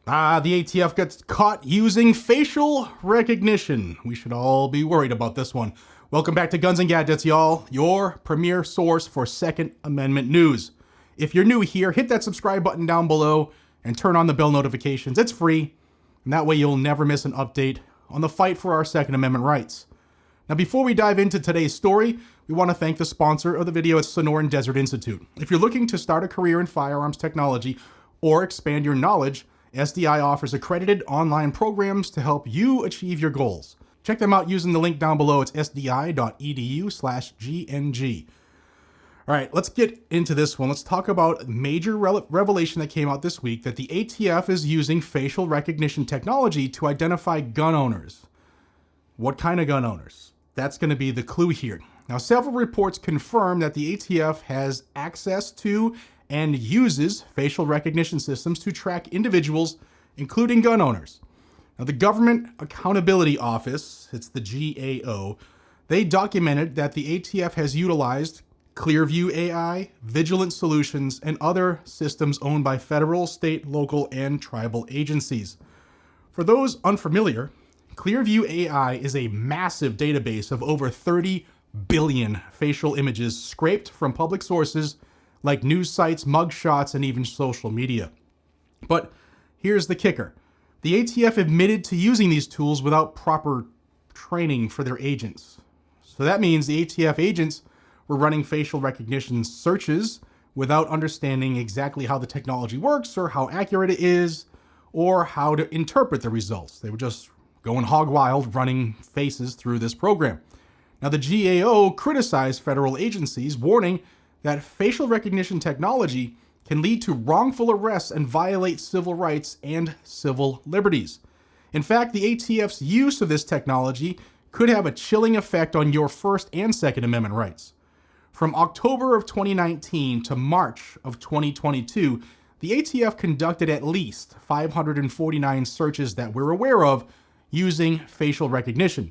The ATF gets caught using facial recognition. We should all be worried about this one. Welcome back to Guns and Gadgets, y'all, your premier source for Second Amendment news. If you're new here, hit that subscribe button down below and turn on the bell notifications. It's free, and that way you'll never miss an update on the fight for our Second Amendment rights. Now, before we dive into today's story, we want to thank the sponsor of the video, it's Sonoran Desert Institute. If you're looking to start a career in firearms technology or expand your knowledge, SDI offers accredited online programs to help you achieve your goals. Check them out using the link down below. It's sdi.edu/GNG. All right, let's get into this one. Let's talk about a major revelation that came out this week that the ATF is using facial recognition technology to identify gun owners. What kind of gun owners? That's going to be the clue here. Now, several reports confirm that the ATF has access to and uses facial recognition systems to track individuals, including gun owners. Now, the Government Accountability Office, it's the GAO, they documented that the ATF has utilized Clearview AI, Vigilant Solutions, and other systems owned by federal, state, local, and tribal agencies. For those unfamiliar, Clearview AI is a massive database of over 30 billion facial images scraped from public sources like news sites, mugshots, and even social media. But here's the kicker. The ATF admitted to using these tools without proper training for their agents. So that means the ATF agents were running facial recognition searches without understanding exactly how the technology works or how accurate it is or how to interpret the results. They were just going hog wild running faces through this program. Now, the GAO criticized federal agencies, warning that facial recognition technology can lead to wrongful arrests and violate civil rights and civil liberties. In fact, the ATF's use of this technology could have a chilling effect on your First and Second Amendment rights. From October of 2019 to March of 2022, the ATF conducted at least 549 searches that we're aware of using facial recognition.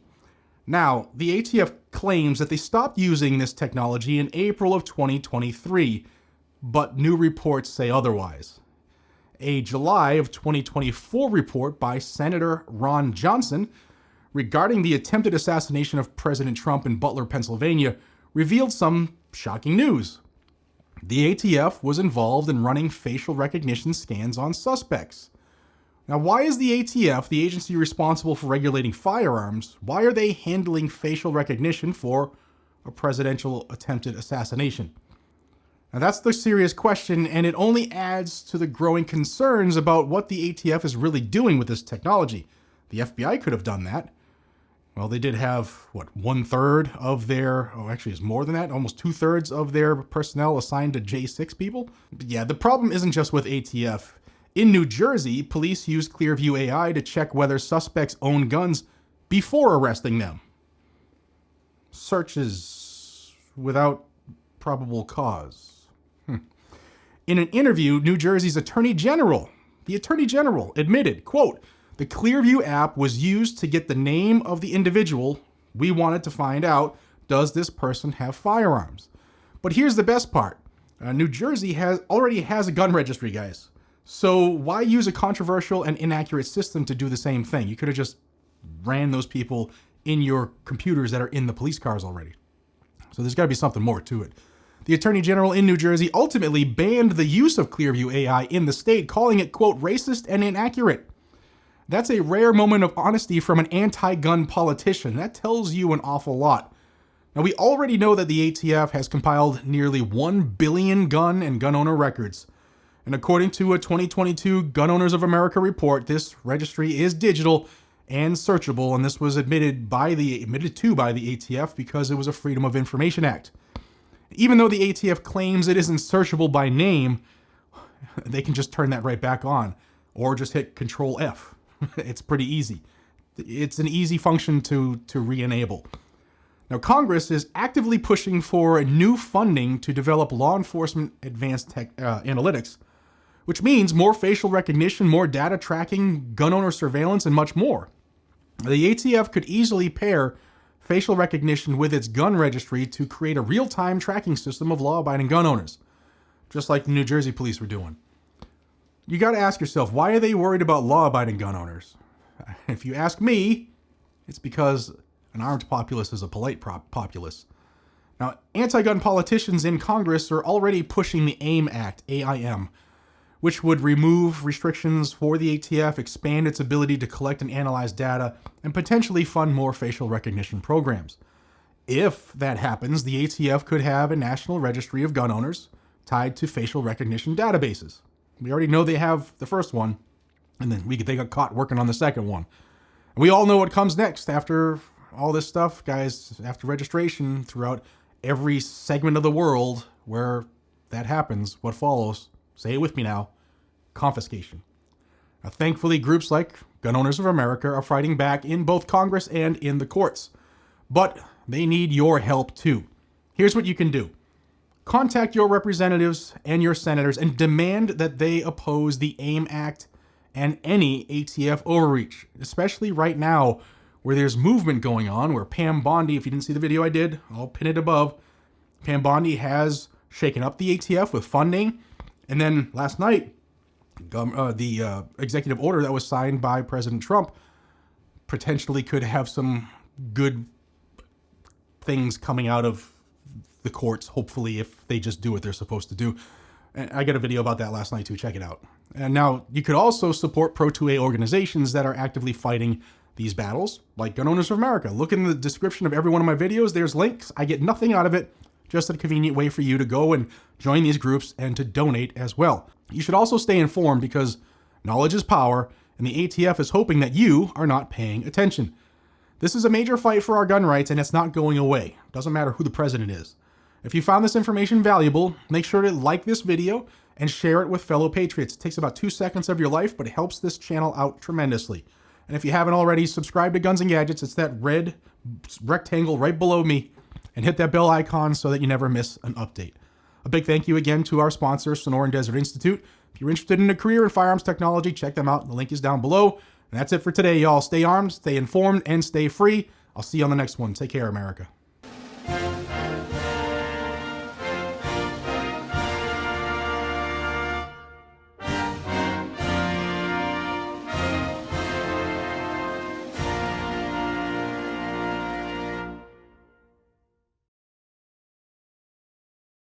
Now, the ATF claims that they stopped using this technology in April of 2023, but new reports say otherwise. A July of 2024 report by Senator Ron Johnson regarding the attempted assassination of President Trump in Butler, Pennsylvania, revealed some shocking news. The ATF was involved in running facial recognition scans on suspects. Now, why is the ATF, the agency responsible for regulating firearms, why are they handling facial recognition for a presidential attempted assassination? Now, that's the serious question, and it only adds to the growing concerns about what the ATF is really doing with this technology. The FBI could have done that. Well, they did have, 1/3 of their, actually it's more than that, almost 2/3 of their personnel assigned to J6 people. But yeah, the problem isn't just with ATF. In New Jersey, police used Clearview AI to check whether suspects own guns before arresting them. Searches without probable cause. In an interview, New Jersey's Attorney General, admitted, quote, "The Clearview app was used to get the name of the individual. We wanted to find out, does this person have firearms?" But here's the best part. New Jersey already has a gun registry, guys. So why use a controversial and inaccurate system to do the same thing? You could have just ran those people in your computers that are in the police cars already. So there's got to be something more to it. The Attorney General in New Jersey ultimately banned the use of Clearview AI in the state, calling it, quote, "racist and inaccurate." That's a rare moment of honesty from an anti-gun politician. That tells you an awful lot. Now, we already know that the ATF has compiled nearly 1 billion gun and gun owner records. And according to a 2022 Gun Owners of America report, this registry is digital and searchable, and this was admitted to by the ATF because it was a Freedom of Information Act. Even though the ATF claims it isn't searchable by name, they can just turn that right back on or just hit Control F. It's pretty easy. It's an easy function to re-enable. Now, Congress is actively pushing for new funding to develop law enforcement advanced analytics, which means more facial recognition, more data tracking, gun owner surveillance, and much more. The ATF could easily pair facial recognition with its gun registry to create a real-time tracking system of law-abiding gun owners, just like the New Jersey police were doing. You got to ask yourself, why are they worried about law-abiding gun owners? If you ask me, it's because an armed populace is a polite populace. Now, anti-gun politicians in Congress are already pushing the AIM Act, AIM, which would remove restrictions for the ATF, expand its ability to collect and analyze data, and potentially fund more facial recognition programs. If that happens, the ATF could have a national registry of gun owners tied to facial recognition databases. We already know they have the first one, and then they got caught working on the second one. And we all know what comes next after all this stuff, guys, after registration throughout every segment of the world where that happens. What follows? Say it with me now. Confiscation. Now, thankfully, groups like Gun Owners of America are fighting back in both Congress and in the courts. But they need your help too. Here's what you can do. Contact your representatives and your senators and demand that they oppose the AIM Act and any ATF overreach, especially right now where there's movement going on, where Pam Bondi, if you didn't see the video I did, I'll pin it above, Pam Bondi has shaken up the ATF with funding. And then last night, the executive order that was signed by President Trump potentially could have some good things coming out of the courts, hopefully, if they just do what they're supposed to do. And I got a video about that last night too. Check it out. And now you could also support Pro-2A organizations that are actively fighting these battles, like Gun Owners of America. Look in the description of every one of my videos. There's links. I get nothing out of it. Just a convenient way for you to go and join these groups and to donate as well. You should also stay informed because knowledge is power, and the ATF is hoping that you are not paying attention. This is a major fight for our gun rights, and it's not going away. Doesn't matter who the president is. If you found this information valuable, make sure to like this video and share it with fellow patriots. It takes about 2 seconds of your life, but it helps this channel out tremendously. And if you haven't already, subscribe to Guns and Gadgets. It's that red rectangle right below me. And hit that bell icon so that you never miss an update. A big thank you again to our sponsor, Sonoran Desert Institute. If you're interested in a career in firearms technology, check them out. The link is down below. And that's it for today, y'all. Stay armed, stay informed, and stay free. I'll see you on the next one. Take care, America.